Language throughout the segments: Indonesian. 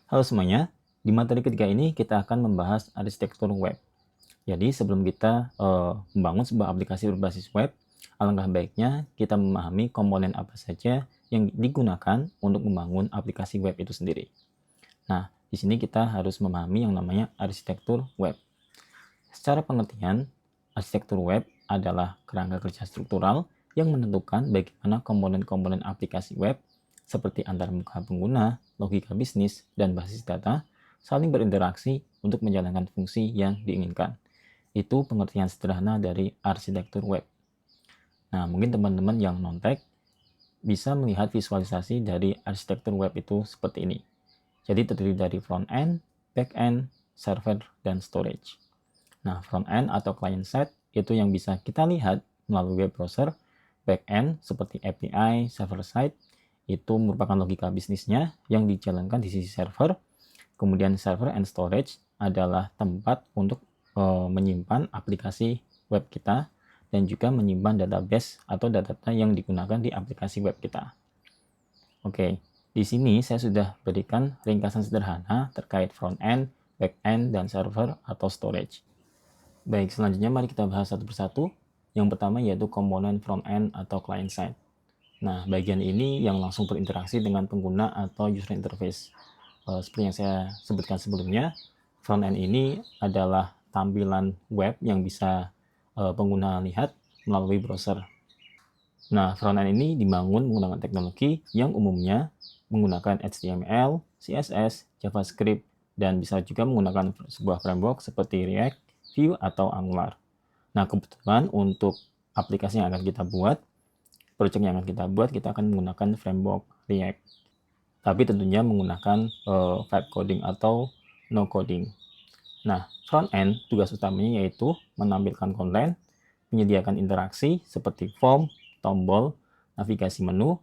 Halo semuanya, di materi ketiga ini kita akan membahas arsitektur web. Jadi sebelum kita membangun sebuah aplikasi berbasis web, alangkah baiknya kita memahami komponen apa saja yang digunakan untuk membangun aplikasi web itu sendiri. Nah, di sini kita harus memahami yang namanya arsitektur web. Secara pengertian, arsitektur web adalah kerangka kerja struktural yang menentukan bagaimana komponen-komponen aplikasi web seperti antarmuka pengguna, logika bisnis, dan basis data saling berinteraksi untuk menjalankan fungsi yang diinginkan. Itu pengertian sederhana dari arsitektur web. Nah, mungkin teman-teman yang non-tech bisa melihat visualisasi dari arsitektur web itu seperti ini. Jadi terdiri dari front-end, back-end, server, dan storage. Nah, front-end atau client-side itu yang bisa kita lihat melalui web browser. Back-end seperti API, server-side, itu merupakan logika bisnisnya yang dijalankan di sisi server. Kemudian server and storage adalah tempat untuk menyimpan aplikasi web kita dan juga menyimpan database atau data-data yang digunakan di aplikasi web kita. Oke, di sini saya sudah berikan ringkasan sederhana terkait front-end, back-end, dan server atau storage. Baik, selanjutnya mari kita bahas satu persatu. Yang pertama yaitu komponen front-end atau client-side. Nah, bagian ini yang langsung berinteraksi dengan pengguna atau user interface. Seperti yang saya sebutkan sebelumnya, front-end ini adalah tampilan web yang bisa pengguna lihat melalui browser. Nah, front-end ini dibangun menggunakan teknologi yang umumnya menggunakan HTML, CSS, JavaScript, dan bisa juga menggunakan sebuah framework seperti React, Vue, atau Angular. Nah, kebetulan untuk aplikasi yang akan kita buat, project yang akan kita buat, kita akan menggunakan framework React. Tapi tentunya menggunakan vibe coding atau no coding. Nah, front-end tugas utamanya yaitu menampilkan konten, menyediakan interaksi seperti form, tombol, navigasi menu,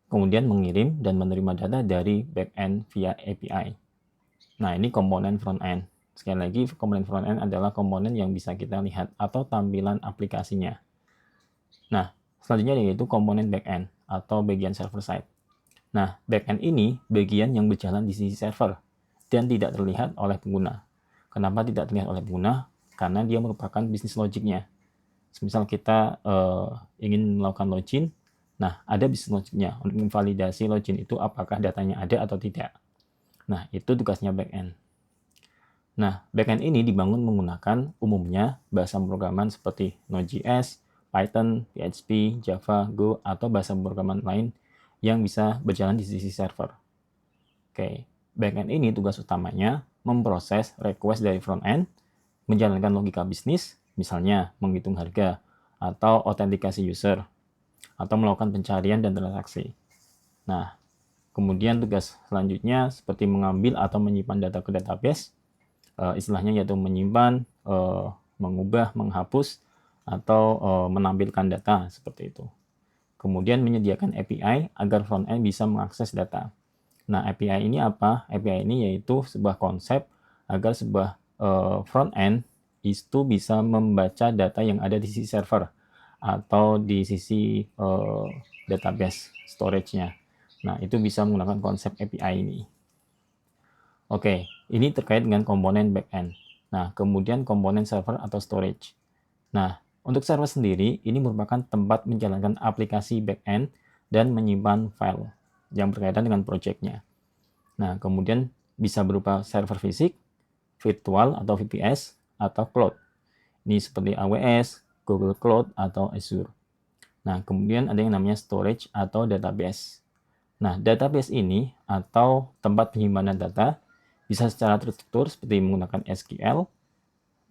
kemudian mengirim dan menerima data dari back-end via API. Nah, ini komponen front-end. Sekali lagi, komponen front-end adalah komponen yang bisa kita lihat atau tampilan aplikasinya. Nah, selanjutnya yaitu komponen back-end atau bagian server side. Nah, back-end ini bagian yang berjalan di sisi server dan tidak terlihat oleh pengguna. Kenapa tidak terlihat oleh pengguna? Karena dia merupakan bisnis logiknya. Misal kita ingin melakukan login, nah ada bisnis logiknya untuk memvalidasi login itu apakah datanya ada atau tidak. Nah, itu tugasnya back-end. Nah, back-end ini dibangun menggunakan umumnya bahasa pemrograman seperti Node.js, Python, PHP, Java, Go, atau bahasa pemrograman lain yang bisa berjalan di sisi server. Oke, back-end ini tugas utamanya memproses request dari front-end, menjalankan logika bisnis, misalnya menghitung harga, atau autentikasi user, atau melakukan pencarian dan transaksi. Nah, kemudian tugas selanjutnya seperti mengambil atau menyimpan data ke database, istilahnya yaitu menyimpan, mengubah, menghapus, atau menampilkan data seperti itu. Kemudian menyediakan API agar front-end bisa mengakses data. Nah, API ini apa? API ini yaitu sebuah konsep agar sebuah front-end itu bisa membaca data yang ada di sisi server atau di sisi database storage-nya. Nah, itu bisa menggunakan konsep API ini. Oke, ini terkait dengan komponen backend. Nah, kemudian komponen server atau storage. Nah, untuk server sendiri, ini merupakan tempat menjalankan aplikasi backend dan menyimpan file yang berkaitan dengan project-nya. Nah, kemudian bisa berupa server fisik, virtual atau VPS, atau cloud. Ini seperti AWS, Google Cloud, atau Azure. Nah, kemudian ada yang namanya storage atau database. Nah, database ini atau tempat penyimpanan data bisa secara terstruktur seperti menggunakan SQL.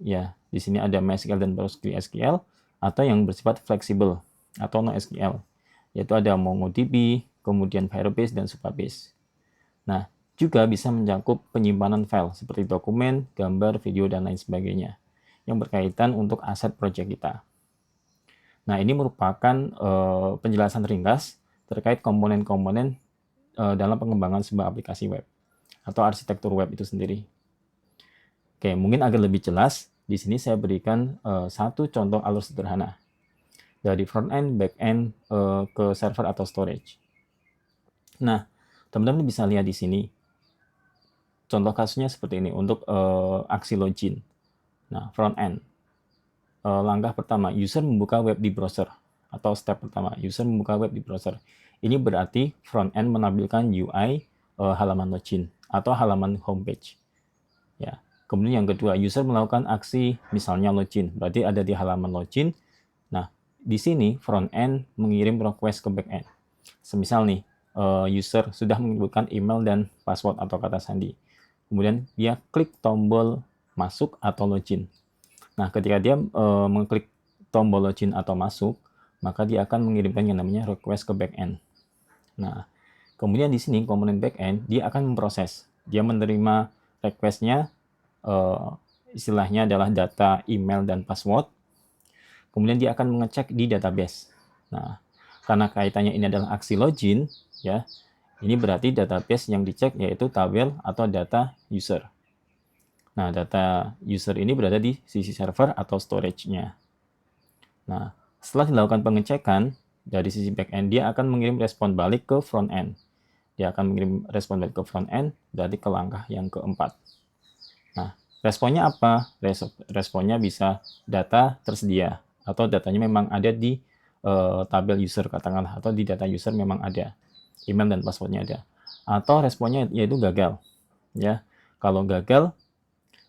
Ya, di sini ada MySQL dan PostgreSQL, atau yang bersifat fleksibel atau NoSQL, yaitu ada MongoDB, kemudian Firebase dan Supabase. Nah, juga bisa mencakup penyimpanan file seperti dokumen, gambar, video, dan lain sebagainya yang berkaitan untuk aset proyek kita. Nah, ini merupakan penjelasan ringkas terkait komponen-komponen dalam pengembangan sebuah aplikasi web atau arsitektur web itu sendiri. Oke, mungkin agar lebih jelas, di sini saya berikan satu contoh alur sederhana dari front-end, back-end ke server atau storage. Nah, teman-teman bisa lihat di sini. contoh kasusnya seperti ini untuk aksi login. Nah, front end. Langkah pertama, user membuka web di browser. Atau step pertama, user membuka web di browser. Ini berarti front end menampilkan UI halaman login atau halaman homepage. Ya. Kemudian yang kedua, user melakukan aksi misalnya login, berarti ada di halaman login. Nah, di sini front end mengirim request ke back end. Semisal nih, user sudah menyebutkan email dan password atau kata sandi. Kemudian dia klik tombol masuk atau login. Nah, ketika dia mengklik tombol login atau masuk, maka dia akan mengirimkan yang namanya request ke back end. Nah, kemudian di sini komponen back end dia akan memproses. Dia menerima request-nya, istilahnya adalah data email dan password. Kemudian dia akan mengecek di database. Nah, karena kaitannya ini adalah aksi login, ya, ini berarti database yang dicek yaitu tabel atau data user. Nah, data user ini berada di sisi server atau storage-nya. Nah, setelah dilakukan pengecekan dari sisi back-end, dia akan mengirim respon balik ke front-end. Dia akan mengirim respon balik ke front-end, berarti ke langkah yang keempat. Nah, responnya apa? Responnya bisa data tersedia, atau datanya memang ada di tabel user, katakanlah, atau di data user memang ada. Email dan passwordnya ada. Atau responnya yaitu gagal. Ya, kalau gagal,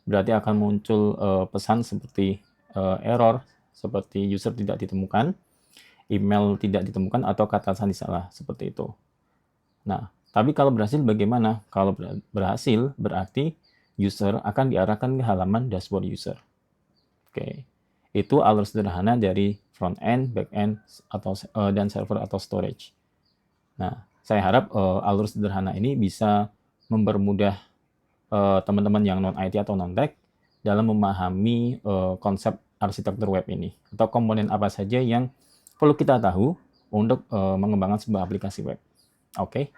berarti akan muncul pesan seperti error, seperti user tidak ditemukan, email tidak ditemukan, atau kata sandi salah, seperti itu. Nah, tapi kalau berhasil bagaimana? Kalau berhasil, berarti user akan diarahkan ke halaman dashboard user. Oke, itu alur sederhana dari front end, back end, dan server atau storage. Nah, saya harap alur sederhana ini bisa mempermudah teman-teman yang non-IT atau non-tech dalam memahami konsep arsitektur web ini, atau komponen apa saja yang perlu kita tahu untuk mengembangkan sebuah aplikasi web. Oke.